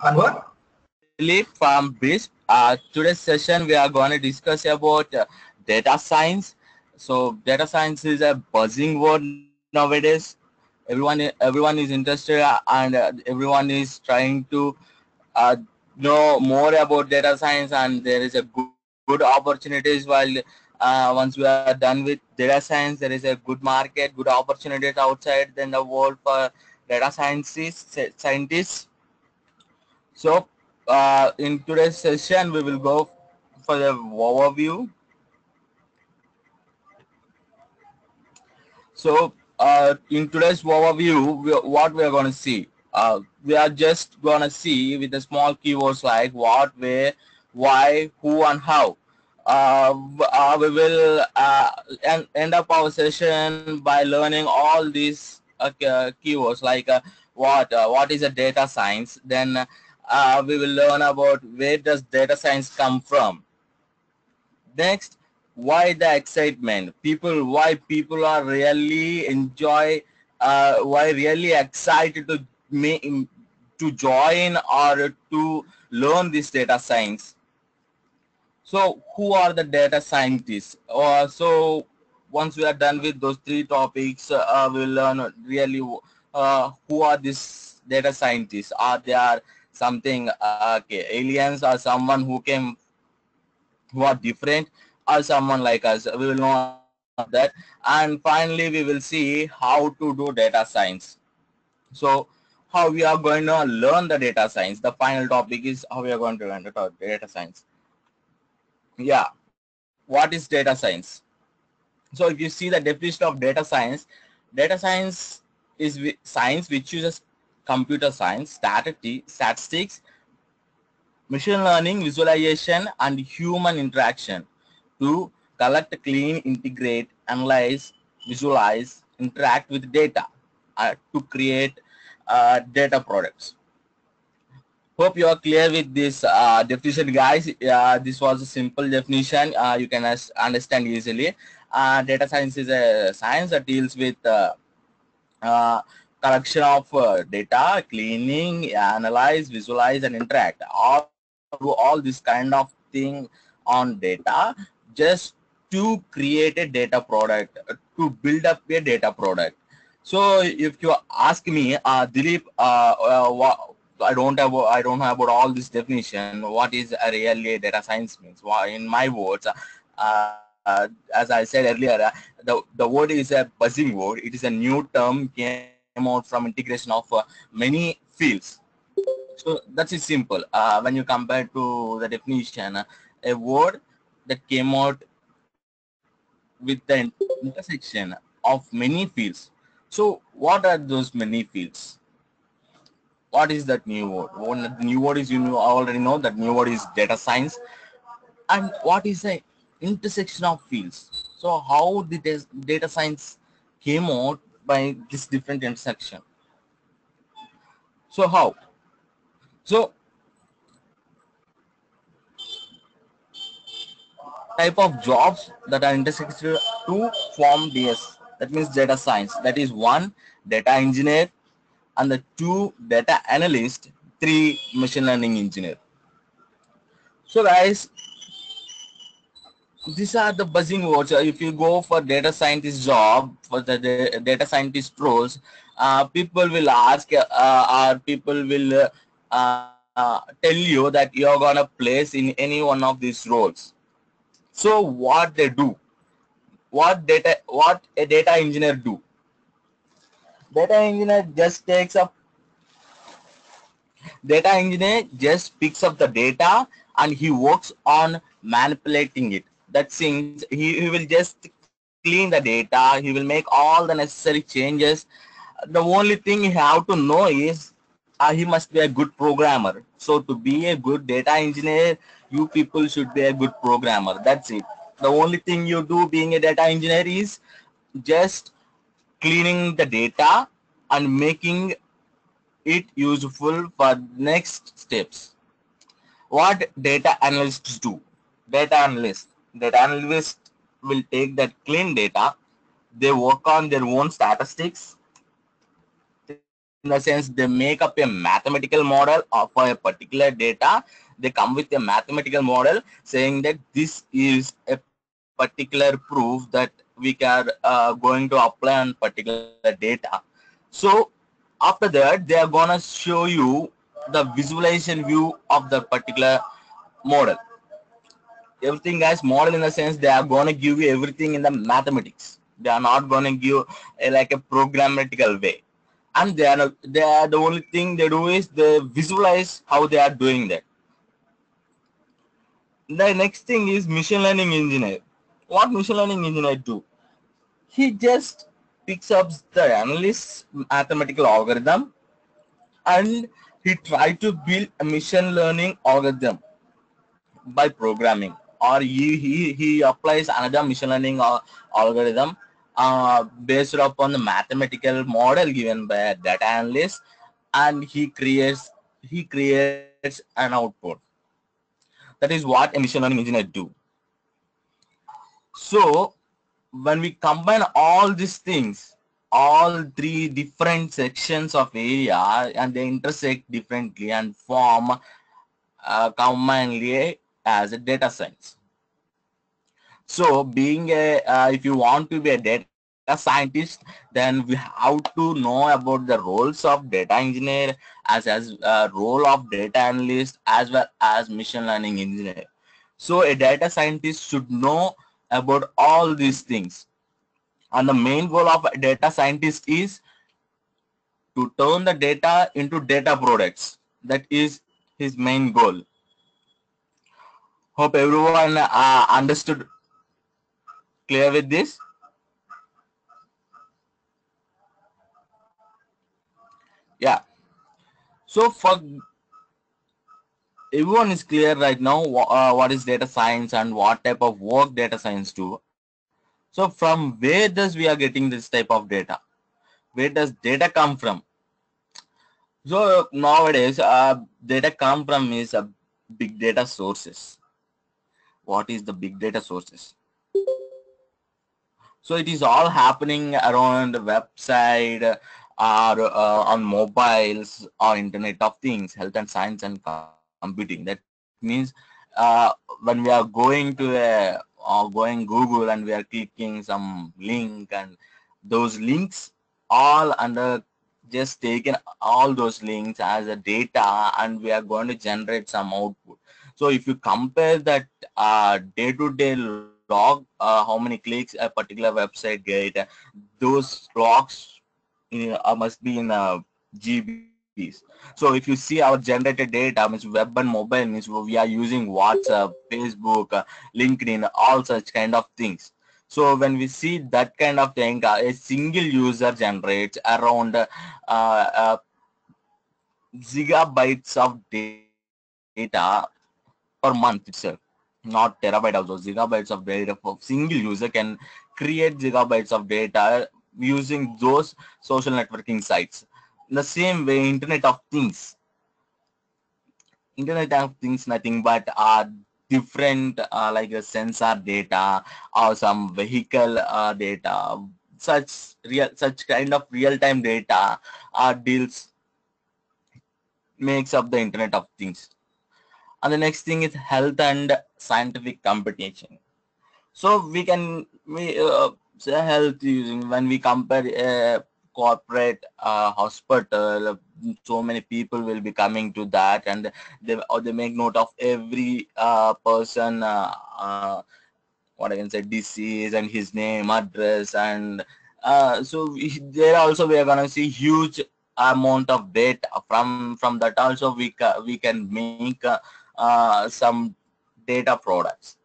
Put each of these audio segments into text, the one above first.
And what? Dilip from BISP. Today's session we are going to discuss about data science. So data science is a buzzing word nowadays. Everyone is interested and everyone is trying to uh, know more about data science, and there is a good opportunities while once we are done with data science, there is a good market, good opportunities outside in the world for data scientists. So, in today's session, we will go for the overview. So, in today's overview, what we are going to see, we are just going to see with the small keywords like what, where, why, who, and how. We will end up our session by learning all these keywords like what is a data science. Then we will learn about where does data science come from. Next, why the excitement? Why people are really enjoy, why really excited to to join or to learn this data science. So, who are the data scientists? So, once we are done with those three topics, we'll learn really who are these data scientists. Are they are something okay, aliens or someone who are different or someone like us? We will know about that. And finally, we will see how to do data science. So, how we are going to learn the data science. The final topic is how we are going to learn the data science. Yeah, what is data science? So if you see the definition of data science is science which uses computer science, statistics, machine learning, visualization, and human interaction to collect, clean, integrate, analyze, visualize, interact with data to create data products. Hope you are clear with this definition, guys. This was a simple definition. You can understand easily. Data science is a science that deals with uh, collection of data, cleaning, analyze, visualize, and interact. All this kind of thing on data just to create a data product, to build up a data product. So if you ask me, Dilip, I don't know about all this definition. What is a really data science means? Well, in my words, as I said earlier, the word is a buzzing word. It is a new term came out from integration of many fields. So that's it simple. When you compare to the definition, a word that came out with the intersection of many fields. So what are those many fields? What is that new word? One the new word is, already know that new word is data science. And what is the intersection of fields? So how the data science came out by this different intersection? So how? So type of jobs that are intersected to form DS. That means data science. That is one, data engineer, and the two, data analyst, three, machine learning engineer. So guys, these are the buzzing words. If you go for data scientist job, for the data scientist roles, people will ask, or people will tell you that you're gonna place in any one of these roles. So what they do, what a data engineer do? Data engineer just takes up Data engineer just picks up the data and he works on manipulating it. That means he will just clean the data, he will make all the necessary changes. The only thing you have to know is he must be a good programmer. So to be a good data engineer, you people should be a good programmer. That's it. The only thing you do being a data engineer is just cleaning the data and making it useful for next steps. What data analysts do? Data analysts will take that clean data. They work on their own statistics. in the sense they make up a mathematical model of a particular data. They come with a mathematical model saying that this is a particular proof that we are going to apply on particular data. So after that, they are gonna show you the visualization view of the particular model. Everything as model in the sense they are going to give you everything in the mathematics. They are not going to give like a programmatical way, and they are the only thing they do is they visualize how they are doing that. The next thing is machine learning engineer. What machine learning engineer do? He just picks up the analyst's mathematical algorithm and he try to build a machine learning algorithm by programming, or he applies another machine learning algorithm based upon the mathematical model given by a data analyst, and he creates an output. That is what a machine learning engineer do. So when we combine all these things, all three different sections of area, and they intersect differently and form commonly as a data science. So being if you want to be a data scientist, then we have to know about the roles of data engineer as role of data analyst as well as machine learning engineer. So a data scientist should know about all these things. And the main goal of a data scientist is to turn the data into data products. That is his main goal. Hope everyone understood clear with this. Yeah. So for everyone is clear right now what is data science and what type of work data science do. So from where does we are getting this type of data? Where does data come from? So nowadays data come from is big data sources. What is the big data sources? So it is all happening around the website or on mobiles or internet of things, health and science and computing. That means when we are going to going Google and we are clicking some link, and those links all under just taken all those links as a data, and we are going to generate some output. So if you compare that day-to-day log, how many clicks a particular website get, those logs must be in GBs. So if you see our generated data, means web and mobile, means we are using WhatsApp, Facebook, LinkedIn, all such kind of things. So when we see that kind of thing, a single user generates around gigabytes of data per month itself, not terabyte also, gigabytes of data. For single user can create gigabytes of data using those social networking sites. In the same way, internet of things nothing but different like a sensor data or some vehicle data, such kind of real-time data deals makes up the internet of things. And the next thing is health and scientific computation. So we say health using when we compare a corporate hospital, so many people will be coming to that, and they make note of every person what I can say disease and his name, address, and there also we are gonna see huge amount of data. From that also we can make some data products.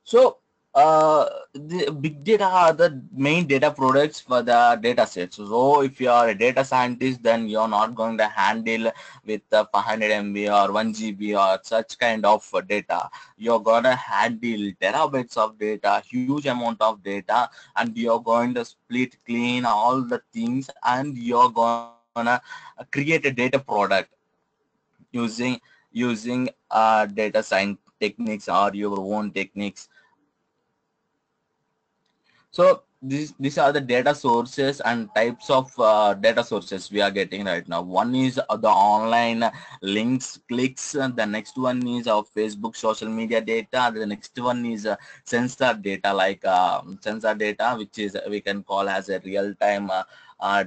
So the big data are the main data products for the data sets. So if you are a data scientist, then you're not going to handle with 500 MB or 1 GB or such kind of data. You're going to handle terabytes of data, huge amount of data, and you're going to split clean all the things, and you're going to create a data product using data science techniques or your own techniques. So these are the data sources and types of data sources we are getting right now. One is the online links, clicks, and the next one is our Facebook social media data. The next one is sensor data, like sensor data, which is we can call as a real-time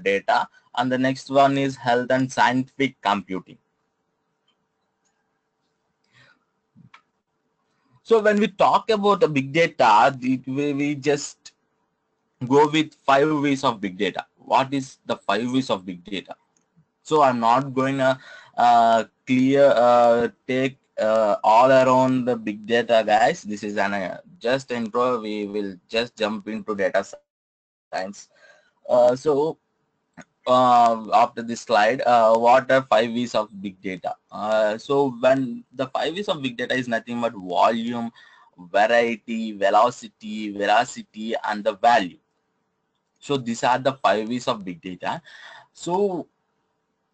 data. And the next one is health and scientific computing. So when we talk about the big data, we just go with 5 ways of big data. What is the 5 ways of big data? So I'm not going to take all around the big data, guys. This is an just intro. We will just jump into data science. So after this slide, what are 5 V's of big data? So when the 5 V's of big data is nothing but volume, variety, velocity, veracity, and the value. So these are the 5 V's of big data. So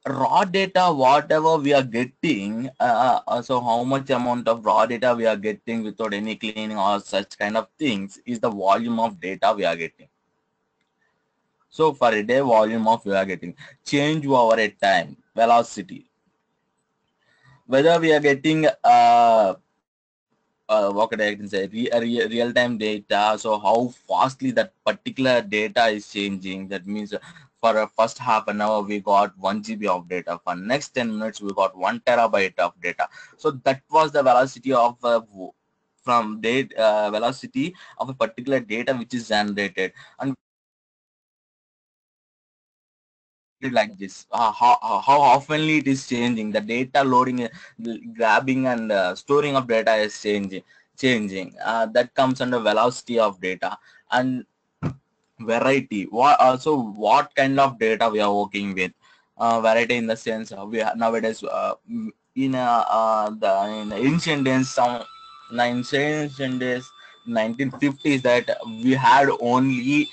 raw data, whatever we are getting, so how much amount of raw data we are getting without any cleaning or such kind of things is the volume of data we are getting. So for a day, volume of we are getting. Change over a time, velocity. Whether we are getting what could I can say, real-time data, so how fastly that particular data is changing. That means for a first half an hour we got 1 GB of data, for next 10 minutes we got 1 terabyte of data. So that was the velocity of from date velocity of a particular data which is generated. And like this, how oftenly it is changing, the data loading, grabbing and storing of data is changing. That comes under velocity of data. And variety, what also what kind of data we are working with. Variety in the sense we are nowadays in ancient days, in ancient days, 1950s, that we had only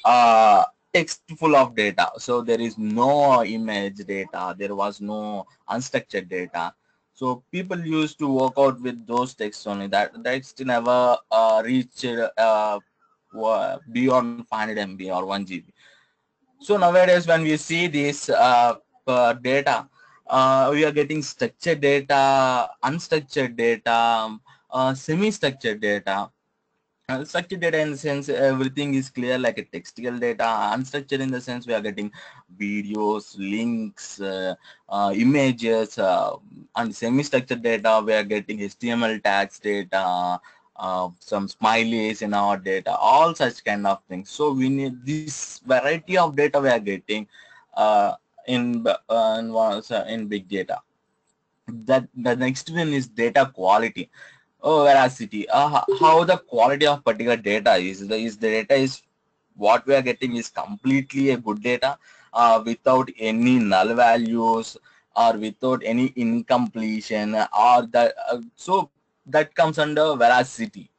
uh, text full of data. So there is no image data, there was no unstructured data. So people used to work out with those texts only. That text never reached beyond 500 MB or 1 GB. So nowadays when we see this data, we are getting structured data, unstructured data, semi-structured data. Structured data in the sense everything is clear like a textual data. Unstructured in the sense we are getting videos, links, images, and semi-structured data we are getting HTML tags data, some smileys in our data, all such kind of things. So we need this variety of data we are getting in big data. That the next one is data quality. Oh, veracity. How the quality of particular data is. The data is what we are getting is completely a good data, without any null values or without any incompletion or that. So that comes under veracity.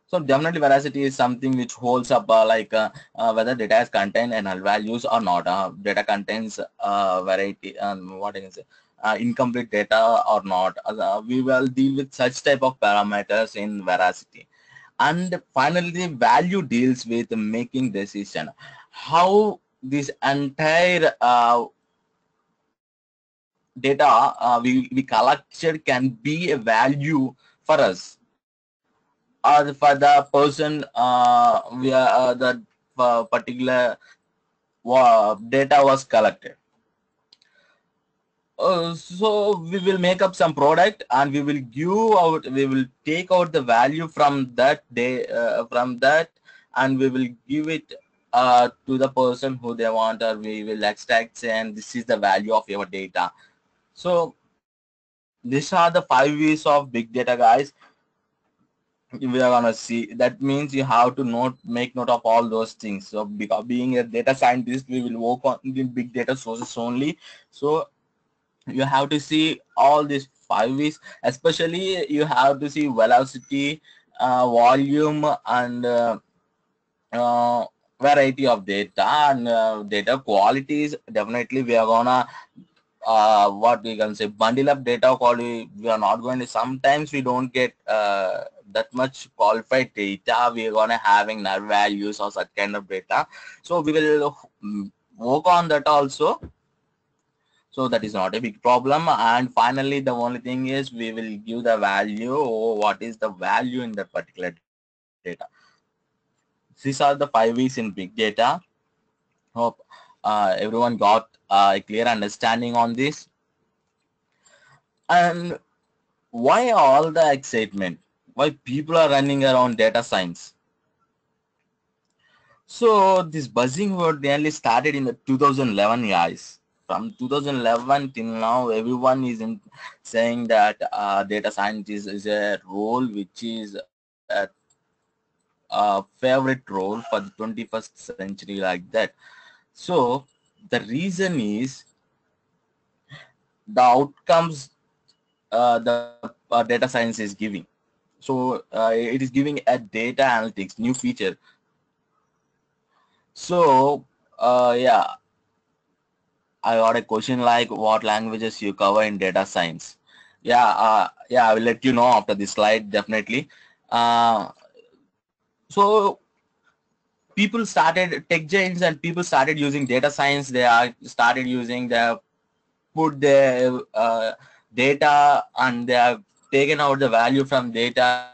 So definitely veracity is something which holds up whether data has contain and null values or not. Data contains variety and what I can say, incomplete data or not. We will deal with such type of parameters in veracity. And finally, the value deals with making decision. How this entire data we collected can be a value for us or for the person we are the particular data was collected. So we will make up some product and we will take out the value from that day from that, and we will give it to the person who they want, or we will extract and this is the value of your data. So these are the 5 V's of big data, guys. We are gonna see. That means you have to make note of all those things. So because being a data scientist, we will work on the big data sources only. So you have to see all these 5 V's. Especially you have to see velocity, volume, and variety of data, and data qualities. Definitely we are gonna what we can say, bundle up data quality. We are not going to, sometimes we don't get that much qualified data. We're gonna having null values or such kind of data. So we will work on that also. So that is not a big problem. And finally, the only thing is we will give the value, or what is the value in that particular data. These are the 5 V's in big data. Hope everyone got a clear understanding on this. And why all the excitement? Why people are running around data science? So this buzzing word nearly started in the 2011, guys. From 2011 till now, everyone is saying that data scientist is a role which is a favorite role for the 21st century, like that. So the reason is the outcomes the data science is giving. So it is giving a data analytics new feature. So yeah, I got a question like what languages you cover in data science. Yeah, yeah, I will let you know after this slide, definitely. So people started, tech giants and people started using data science. They are started using the put their data, and they have taken out the value from data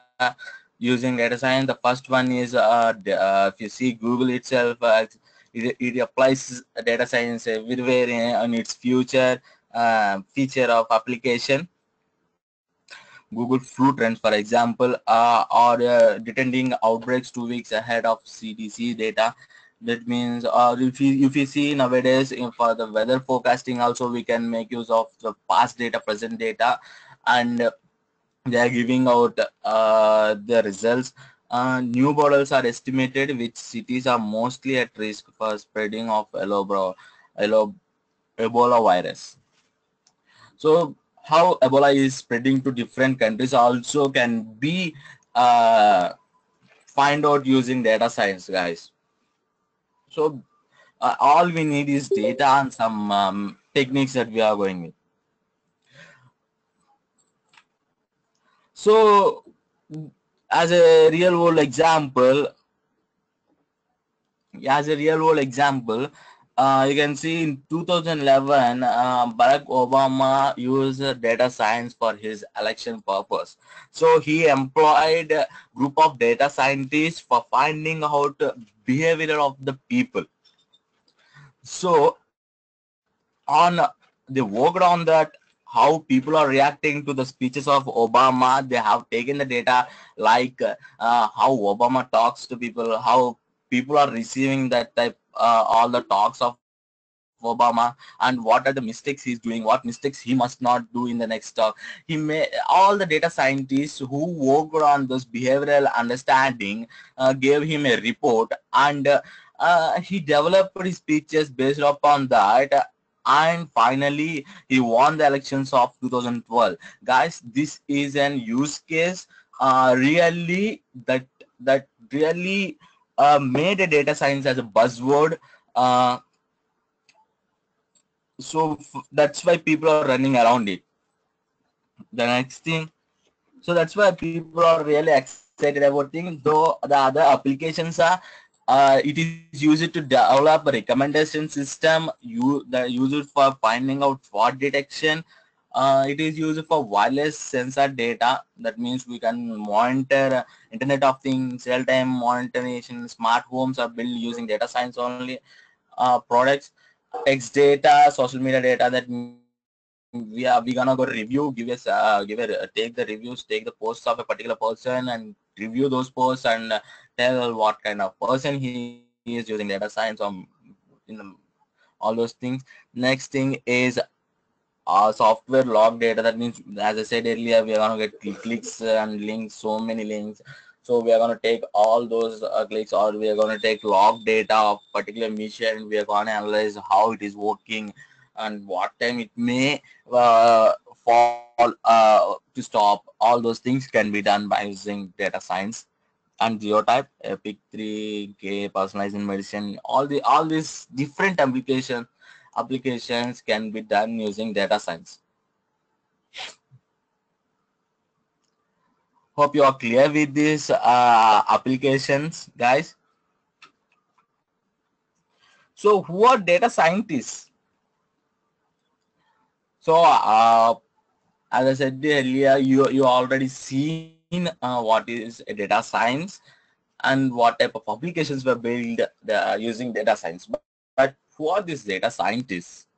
using data science. The first one is if you see Google itself, it applies data science everywhere in its future feature of application. Google flu trends, for example, are detecting outbreaks 2 weeks ahead of CDC data. That means if you see nowadays for the weather forecasting also, we can make use of the past data, present data, and they are giving out the results. New models are estimated which cities are mostly at risk for spreading of Ebola virus. So how Ebola is spreading to different countries also can be uh, find out using data science, guys. So all we need is data and some techniques that we are going with. So as a real world example, you can see in 2011, Barack Obama used data science for his election purpose. So he employed a group of data scientists for finding out behavior of the people. So on they worked on that, how people are reacting to the speeches of Obama. They have taken the data like how Obama talks to people, how people are receiving that type all the talks of Obama, and what are the mistakes he's doing, what mistakes he must not do in the next talk. He may all the data scientists who worked on this behavioral understanding gave him a report, and he developed his speeches based upon that, and finally he won the elections of 2012. Guys, this is an use case really that really made a data science as a buzzword. So that's why people are running around it. The next thing, so that's why people are really excited about things. Though the other applications are it is used to develop a recommendation system. The use it for finding out fraud detection. It is used for wireless sensor data. That means we can monitor Internet of Things, real-time monitoring. Smart homes are built using data science only products. Text data, social media data. That we gonna go review, take the reviews, take the posts of a particular person and review those posts, and tell what kind of person he is using data science on in the, all those things. Next thing is software log data. That means, as I said earlier, we are gonna get clicks and links, so many links. So we are gonna take all those clicks, or we are gonna take log data of particular mission. We are gonna analyze how it is working and what time it may fall to stop. All those things can be done by using data science. And Geotype, Epic 3K, personalized in medicine, all these different applications can be done using data science. Hope you are clear with these applications, guys. So who are data scientists? So as I said earlier, you already seen what is a data science and what type of applications were built using data science. But who are these data scientists?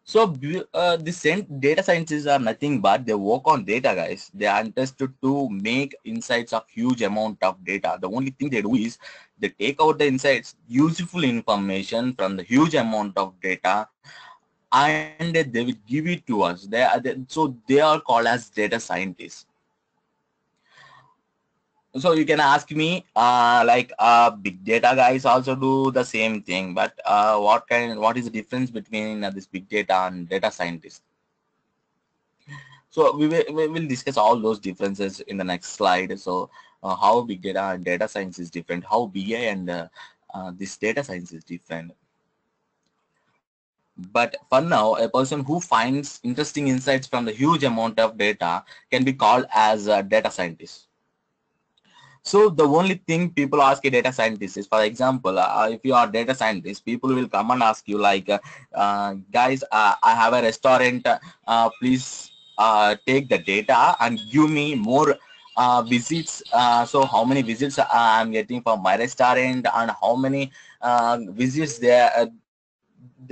So data scientists are nothing but they work on data, guys. They are interested to make insights of huge amount of data. The only thing they do is they take out the insights, useful information from the huge amount of data, and they will give it to us. So they are called as data scientists. So you can ask me, big data guys also do the same thing, but what is the difference between this big data and data scientist? So we will discuss all those differences in the next slide. So how big data and data science is different, how BI and this data science is different. But for now, a person who finds interesting insights from the huge amount of data can be called as a data scientist. So the only thing people ask a data scientist is, for example, if you are a data scientist, people will come and ask you like, guys, I have a restaurant, please take the data and give me more visits. So how many visits I'm getting for my restaurant and how many visits they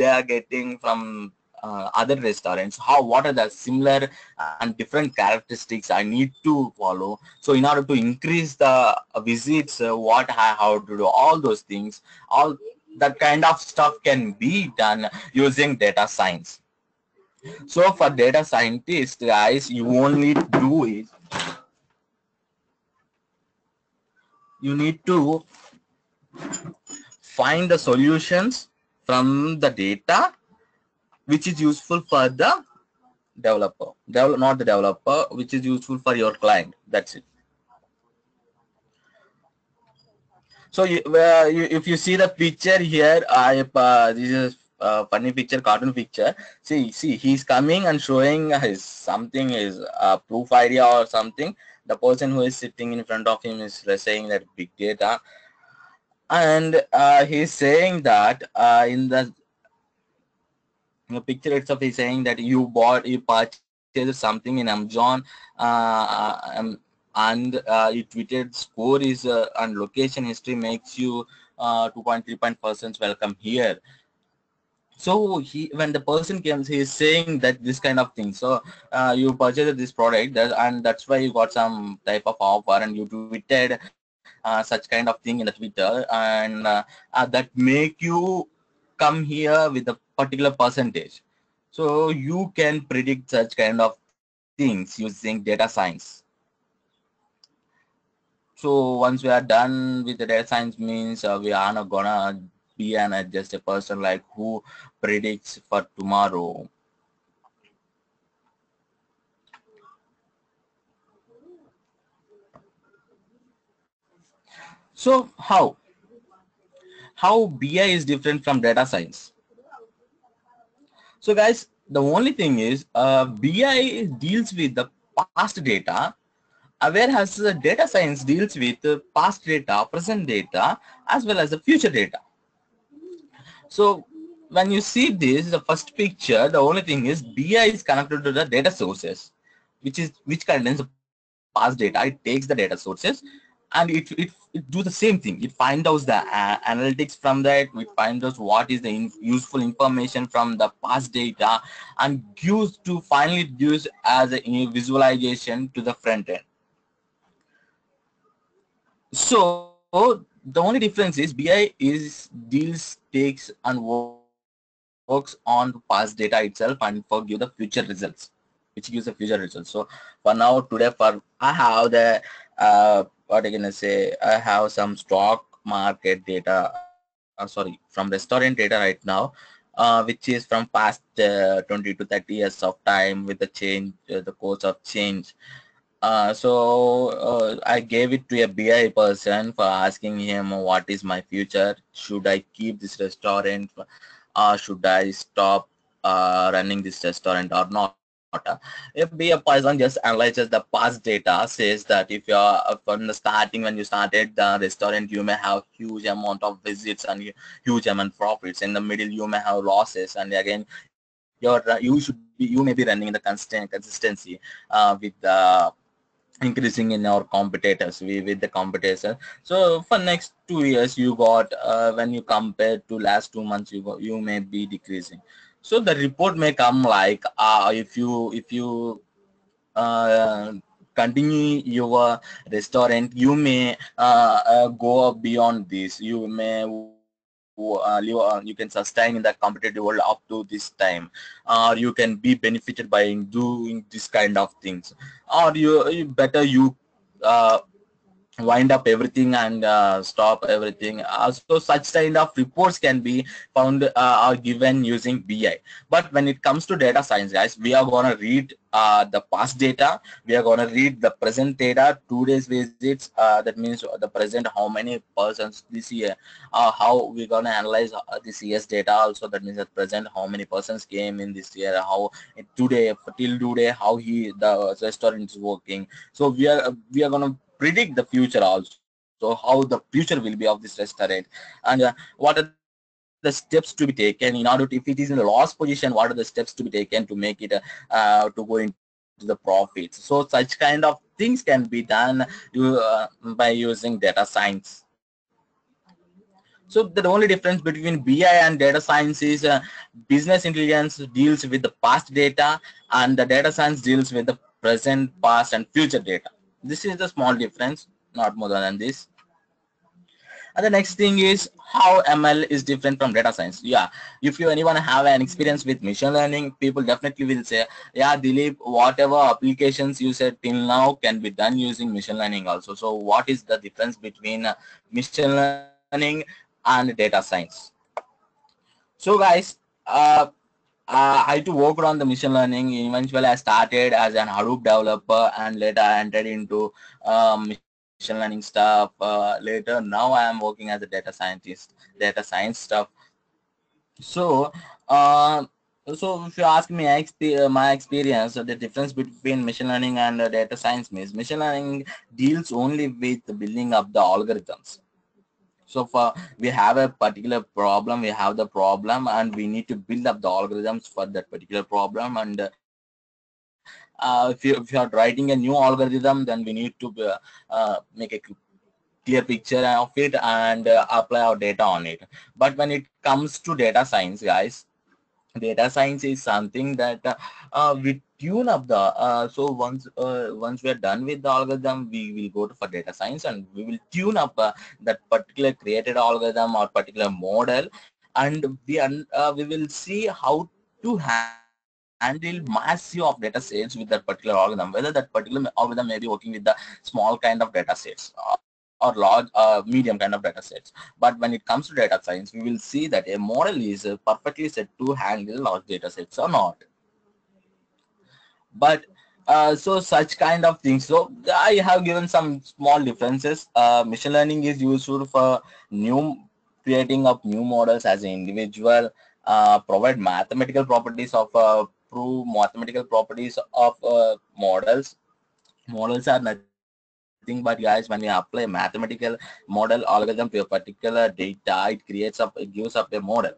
are getting from other restaurants, what are the similar and different characteristics I need to follow. So in order to increase the visits, what I have to do, all those things, all that kind of stuff can be done using data science. So for data scientists, guys, you only do is you need to find the solutions from the data which is useful for the not the developer, which is useful for your client. That's it. So if you see the picture here, this is a funny picture, cartoon picture. See, he's coming and showing his something, his proof idea or something. The person who is sitting in front of him is saying that big data, and he's saying that in the picture itself, he's saying that you purchased something in Amazon, and it tweeted score is and location history makes you 2.3% welcome here. So when the person comes, he is saying that this kind of thing. So you purchased this product, and that's why you got some type of offer, and you tweeted such kind of thing in the Twitter, and that make you come here with a particular percentage. So you can predict such kind of things using data science. So once we are done with the data science means we are not gonna be just a person like who predicts for tomorrow. So how BI is different from data science? So guys, the only thing is BI deals with the past data, whereas data science deals with past data, present data, as well as the future data. So when you see this, the first picture, the only thing is BI is connected to the data sources, which contains the past data. It takes the data sources and it do the same thing. It finds out the analytics from that. It finds out what is the useful information from the past data and finally gives as a visualization to the front end. So the only difference is BI is deals, takes and works on past data itself and for give the future results, which gives the future results. So for now today, I have the what I gonna say, I have some stock market data, sorry, from restaurant data right now, which is from past 20 to 30 years of time with the change, the course of change. I gave it to a BI person for asking him what is my future. Should I keep this restaurant or should I stop running this restaurant or not? If be a Python just analyzes the past data, says that if you're from the starting when you started the restaurant, you may have huge amount of visits and huge amount of profits. In the middle, you may have losses, and again, you may be running the consistency with the increasing in our competitors with the competition. So for next 2 years you got when you compare to last 2 months you may be decreasing. So the report may come like if you uh, continue your restaurant, you may go up beyond this. You may you can sustain in the competitive world up to this time, or you can be benefited by doing this kind of things, or you better you uh, wind up everything and stop everything. So such kind of reports can be found or given using BI. But when it comes to data science, guys, we are going to read the past data. We are going to read the present data, 2 days visits. That means the present, how many persons this year. How we're going to analyze this year's data also. That means at present, how many persons came in this year, how today, till today, how the restaurant is working. So we are going to predict the future also, how the future will be of this restaurant, and what are the steps to be taken in order to, if it is in the loss position, what are the steps to be taken to make it to go into the profits. So such kind of things can be done by using data science. So the only difference between BI and data science is business intelligence deals with the past data and the data science deals with the present, past and future data. This is the small difference, not more than this. And the next thing is how ML is different from data science. Yeah, if you anyone have an experience with machine learning, people definitely will say, yeah, Dilip, whatever applications you said till now can be done using machine learning also. So what is the difference between machine learning and data science? So guys, I to work on the machine learning. Eventually, I started as an Hadoop developer, and later I entered into machine learning stuff. Later, now I am working as a data scientist, data science stuff. So, uh, so if you ask me my experience, the difference between machine learning and data science means machine learning deals only with building up the algorithms. So for we have a particular problem, we have the problem, and we need to build up the algorithms for that particular problem. And if you are writing a new algorithm, then we need to make a clear picture of it and apply our data on it. But when it comes to data science, guys, data science is something that we tune up the so once we are done with the algorithm, we will go to for data science and we will tune up that particular created algorithm or particular model, and we will see how to handle massive of data sets with that particular algorithm, whether that particular algorithm may be working with the small kind of data sets or large medium kind of data sets. But when it comes to data science, we will see that a model is perfectly set to handle large data sets or not. But so such kind of things. So I have given some small differences. Machine learning is useful for new creating of new models as an individual, provide mathematical properties of prove mathematical properties of models. Models are nothing but, guys, when we apply mathematical model algorithm to a particular data, it gives up a model,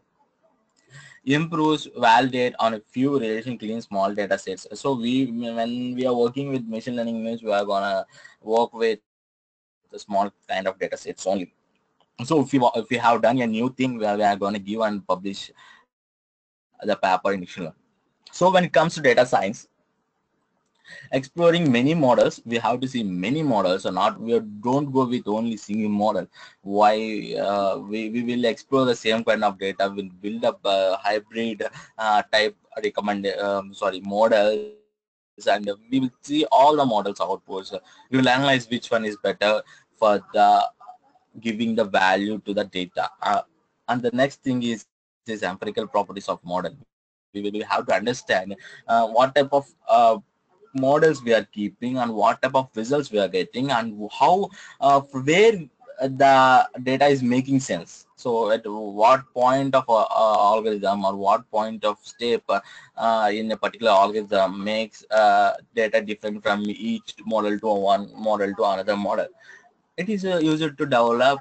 improves, validate on a few relation clean small data sets. So when we are working with machine learning means we are gonna work with the small kind of data sets only. So if we have done a new thing, where we are going to give and publish the paper in machine learning. So when it comes to data science, exploring many models, we have to see many models, or not we don't go with only single model. Why we will explore the same kind of data, will build up hybrid type recommend models, and we will see all the models outputs. We will analyze which one is better for the giving the value to the data. And the next thing is empirical properties of model. We will have to understand what type of models we are keeping and what type of results we are getting, and how where the data is making sense. So at what point of algorithm or what point of step in a particular algorithm makes data different from each model to one model to another model. It is used to develop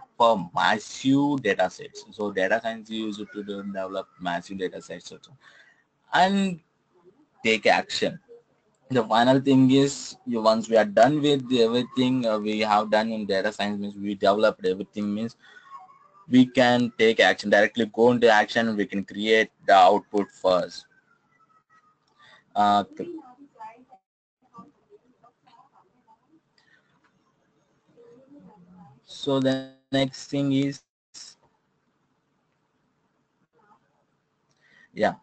massive data sets. So data science is used to develop massive data sets also, and take action. The final thing is, once we are done with everything we have done in data science, means we developed everything, means we can take action, directly go into action, and we can create the output first. uh, so the next thing is, yeah,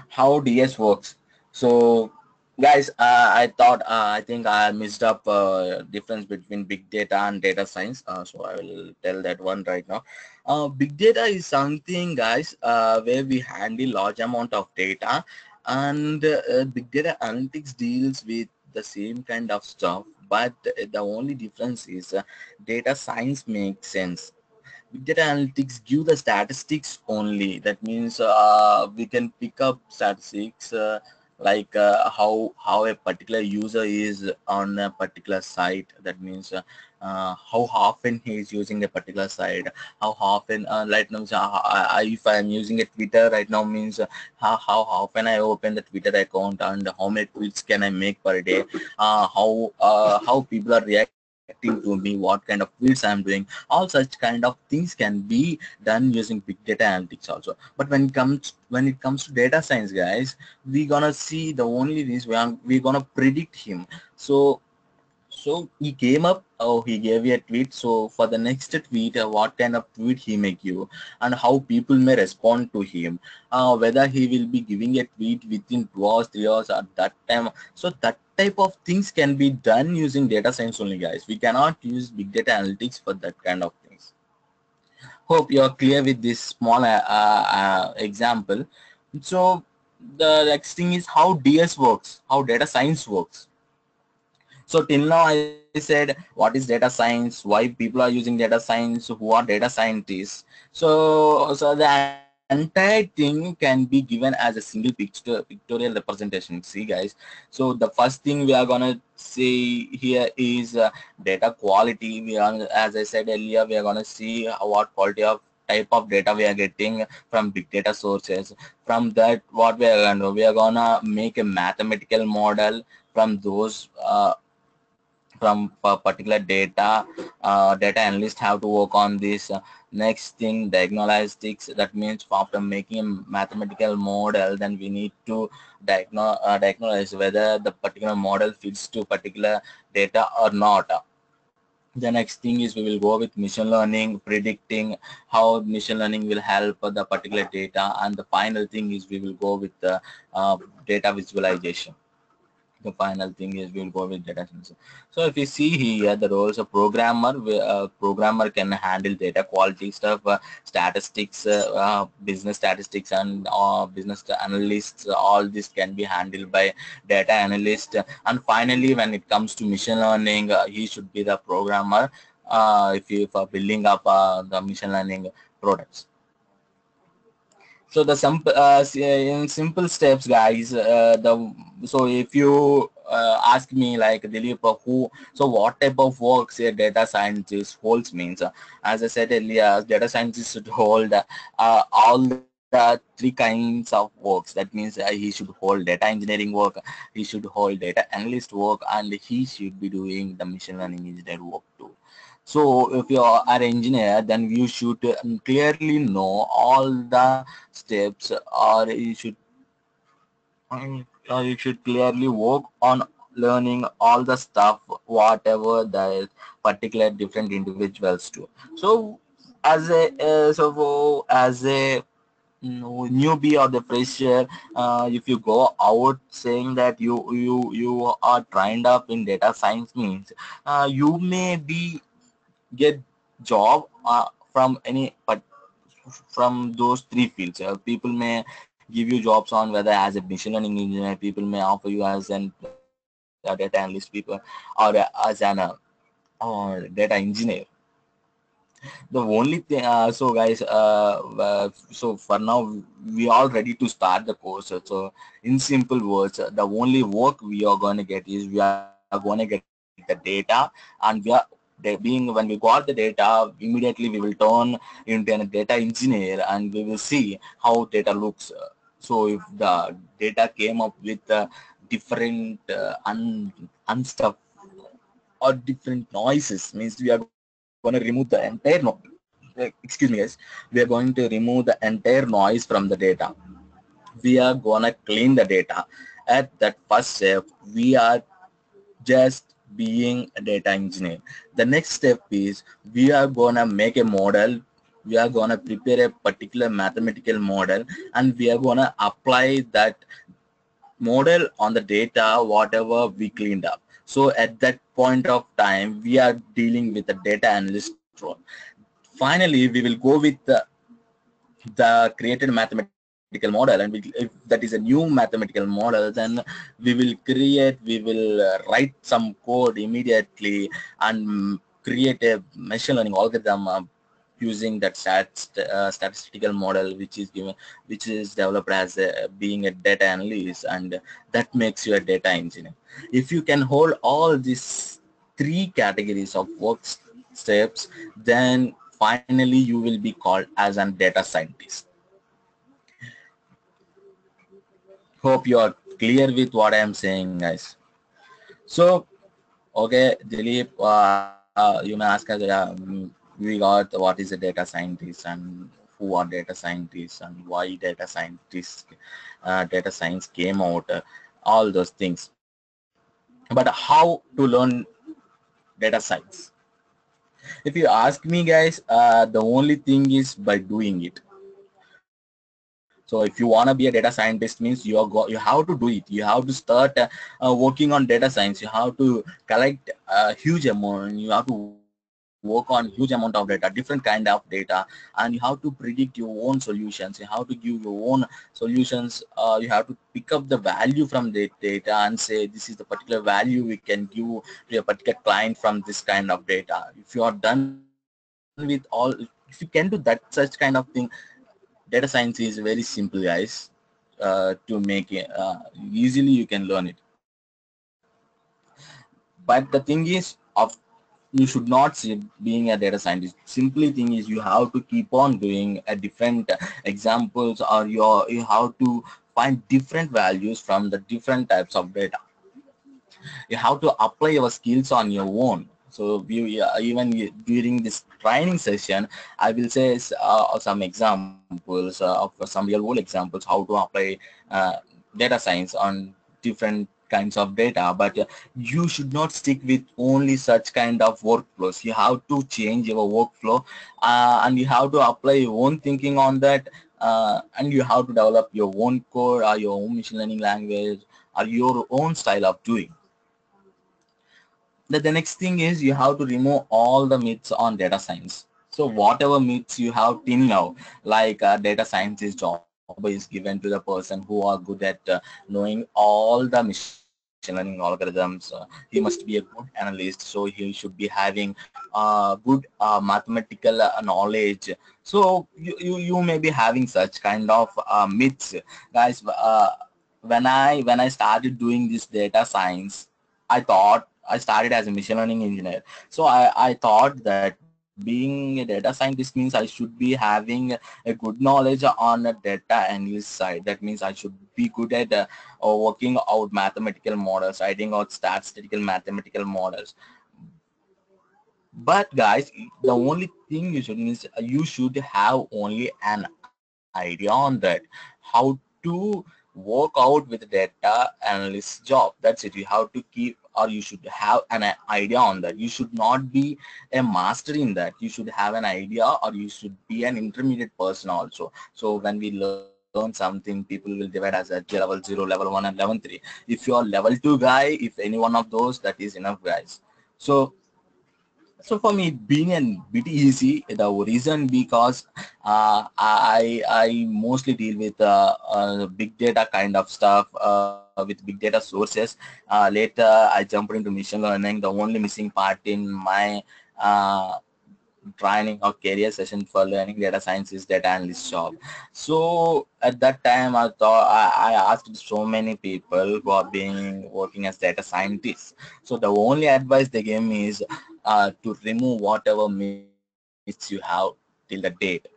how DS works. So guys, I think I messed up difference between big data and data science. So I will tell that one right now. Big data is something, guys, where we handle large amount of data, and big data analytics deals with the same kind of stuff, but the only difference is data science makes sense. Big data analytics give the statistics only. That means we can pick up statistics, like how a particular user is on a particular site. That means how often he is using a particular site, how often, right now, if I am using a Twitter right now, means how often I open the Twitter account, and how many tweets can I make per day, how people are reacting to me, what kind of tweets I'm doing. All such kind of things can be done using big data analytics also. But when it comes to data science, guys, we gonna see the only things we gonna predict him. So he came up, oh, he gave you a tweet. So for the next tweet, what kind of tweet he may give, and how people may respond to him, whether he will be giving a tweet within 2 hours, 3 hours at that time. So that type of things can be done using data science only, guys. We cannot use big data analytics for that kind of things. Hope you're clear with this small example. So the next thing is how DS works, how data science works. So till now I said what is data science, why people are using data science, who are data scientists. So the entire thing can be given as a single pictorial representation. See, guys. So the first thing we are gonna see here is data quality. As I said earlier, we are gonna see what quality of type of data we are getting from big data sources. From that, what we are gonna do, we are gonna make a mathematical model from those from particular data. Data analysts have to work on this. Next thing, diagnostics. That means after making a mathematical model, then we need to diagnose whether the particular model fits to particular data or not. The next thing is we will go with machine learning, predicting how machine learning will help the particular data. And the final thing is we will go with the data visualization. The final thing is we'll go with data science. So if you see here the roles of programmer, programmer can handle data quality stuff, statistics, business statistics, and business analysts. All this can be handled by data analyst. And finally, when it comes to machine learning, he should be the programmer, if you for building up the machine learning products. So the in simple steps, guys. So if you ask me like Dilip, so what type of works a data scientist holds means, as I said earlier, data scientists should hold all the three kinds of works. That means he should hold data engineering work, he should hold data analyst work, and he should be doing the machine learning engineer work too. So if you are an engineer, then you should clearly know all the steps, or you should clearly work on learning all the stuff, whatever the particular different individuals do. So as a newbie or the fresher, if you go out saying that you are trained up in data science, means you may be get job from any but from those three fields. People may give you jobs on whether as a machine learning engineer, people may offer you as an data analyst people, or as an data engineer. The only thing, so guys, so for now we are ready to start the course. So in simple words, the only work we are going to get is we are going to get the data, and we are being, when we got the data, immediately we will turn into a data engineer and we will see how data looks. So if the data came up with different unstuff or different noises, means we are going to remove the entire excuse me guys, we are going to remove the entire noise from the data. We are gonna clean the data. At that first step, we are just being a data engineer. The next step is we are gonna make a model. We are gonna prepare a particular mathematical model, and we are gonna apply that model on the data whatever we cleaned up. So at that point of time, we are dealing with the data analyst role. Finally, we will go with the created mathematical model, and if that is a new mathematical model, then we will create, we will write some code immediately and create a machine learning algorithm using that statistical model which is given, which is developed as being a data analyst, and that makes you a data engineer. If you can hold all these three categories of work steps, then finally you will be called as a data scientist. Hope you are clear with what I am saying, guys. So, okay, Dilip, you may ask us, we got what is a data scientist and who are data scientists and why data scientists, data science came out, all those things. But how to learn data science? If you ask me, guys, the only thing is by doing it. So if you want to be a data scientist, means you have to do it. You have to start working on data science. You have to collect a huge amount. You have to work on huge amount of data, different kind of data, and you have to predict your own solutions. You have to give your own solutions. You have to pick up the value from the data and say this is the particular value we can give to a particular client from this kind of data. If you are done with all, if you can do that such kind of thing, data science is very simple, guys, to make it easily you can learn it. But the thing is, of you should not see being a data scientist. Simply thing is you have to keep on doing a different examples, or you have to find different values from the different types of data. You have to apply your skills on your own. So even during this training session, I will say some examples of some real world examples how to apply uh, data science on different kinds of data. But you should not stick with only such kind of workflows. You have to change your workflow, and you have to apply your own thinking on that, and you have to develop your own code or your own machine learning language or your own style of doing. The next thing is you have to remove all the myths on data science. So whatever myths you have till now, like data scientist job is given to the person who are good at knowing all the machine learning algorithms. He must be a good analyst, so he should be having good mathematical knowledge. So you may be having such kind of myths, guys. When I started doing this data science, I thought I started as a machine learning engineer. So I thought that being a data scientist means I should be having a good knowledge on a data analyst side. That means I should be good at working out mathematical models, writing out statistical mathematical models. But guys, the only thing you should means you should have only an idea on that, how to work out with data analyst job. That's it. You have to keep, or you should have an idea on that. You should not be a master in that. You should have an idea, or you should be an intermediate person also. So when we learn something, people will divide as a level 0, level 1, and level 3. If you are level 2 guy, if any one of those, that is enough, guys. So So for me, being a bit easy, the reason because I mostly deal with big data kind of stuff with big data sources. Later I jumped into machine learning. The only missing part in my uh, training or career session for learning data science is data analyst job. So at that time I thought I asked so many people who are being working as data scientists. So the only advice they gave me is to remove whatever myths you have till the date.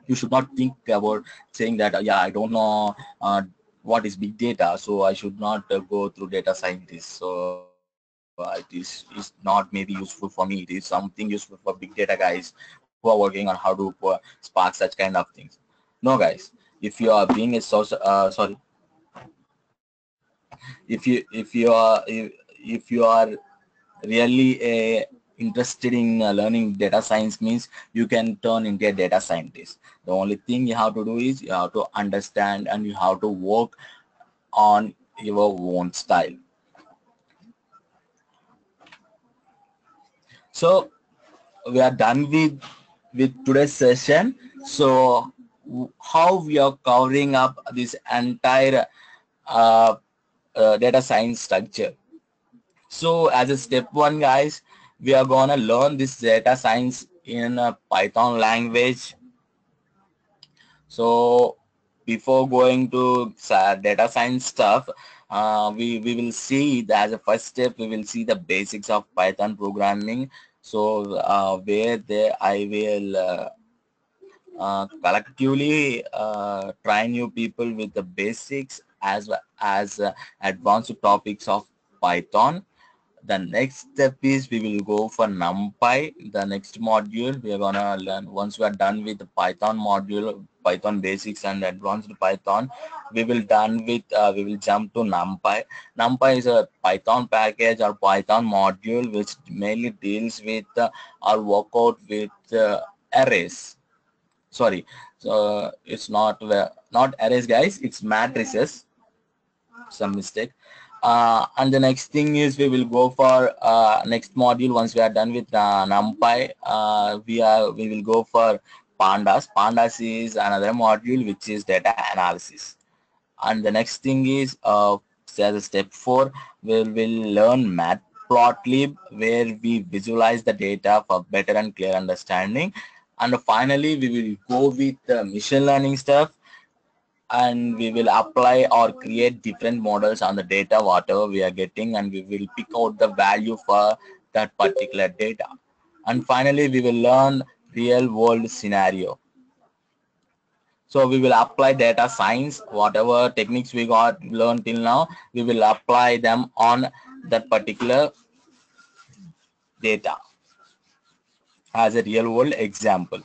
You should not think about saying that yeah, I don't know what is big data, so I should not go through data scientists. So it is not maybe useful for me. It is something useful for big data guys who are working on how to spark such kind of things. No guys, if you are being a source sorry, if you are really interested in learning data science, means you can turn into a data scientist. The only thing you have to do is you have to understand and you have to work on your own style. So we are done with today's session. So how we are covering up this entire uh, data science structure. So as a step one, guys, we are gonna learn this data science in a Python language. So before going to data science stuff, we will see that as a first step, we will see the basics of Python programming. So where there I will collectively train you people with the basics as well as advanced topics of Python. The next step is we will go for NumPy. The next module we are gonna learn once we are done with the Python module, Python basics and advanced Python. We will jump to NumPy. NumPy is a Python package or Python module which mainly deals with or work out with arrays. Sorry, so it's not arrays, guys. It's matrices. Some mistake. And the next thing is we will go for next module. Once we are done with NumPy, we will go for pandas. Pandas is another module which is data analysis. And the next thing is as a step 4, we will learn matplotlib, where we visualize the data for better and clear understanding. And finally we will go with machine learning stuff, and we will apply or create different models on the data whatever we are getting, and we will pick out the value for that particular data. And finally we will learn real world scenario. So we will apply data science, whatever techniques we got learned till now, we will apply them on that particular data as a real world example.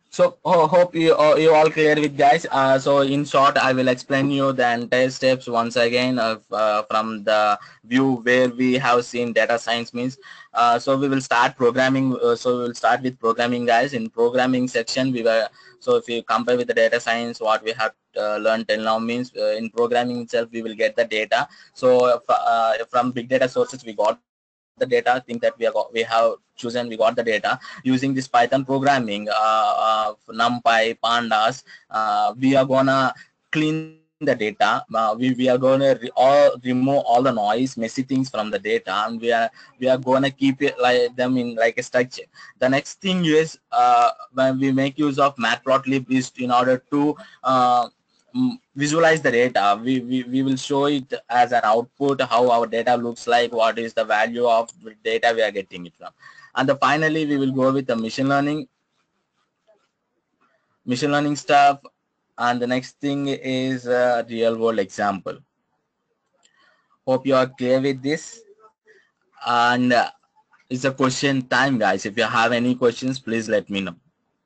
So hope you all clear with, guys. So in short, I will explain you the entire steps once again of from the view where we have seen data science means. So we will start programming. So we will start with programming, guys. In programming section, we were, so if you compare with the data science, what we have learned till now means in programming itself, we will get the data. So from big data sources, we got the data. Think that we have chosen, we got the data using this Python programming, NumPy, pandas. We are gonna clean the data. We are gonna remove all the noise, messy things from the data, and we are gonna keep it like them in like a structure. The next thing is when we make use of matplotlib is in order to visualize the data. We will show it as an output, how our data looks like, what is the value of the data we are getting it from. And finally we will go with the machine learning stuff. And the next thing is real world example. Hope you are clear with this. And it's a question time, guys. If you have any questions, please let me know.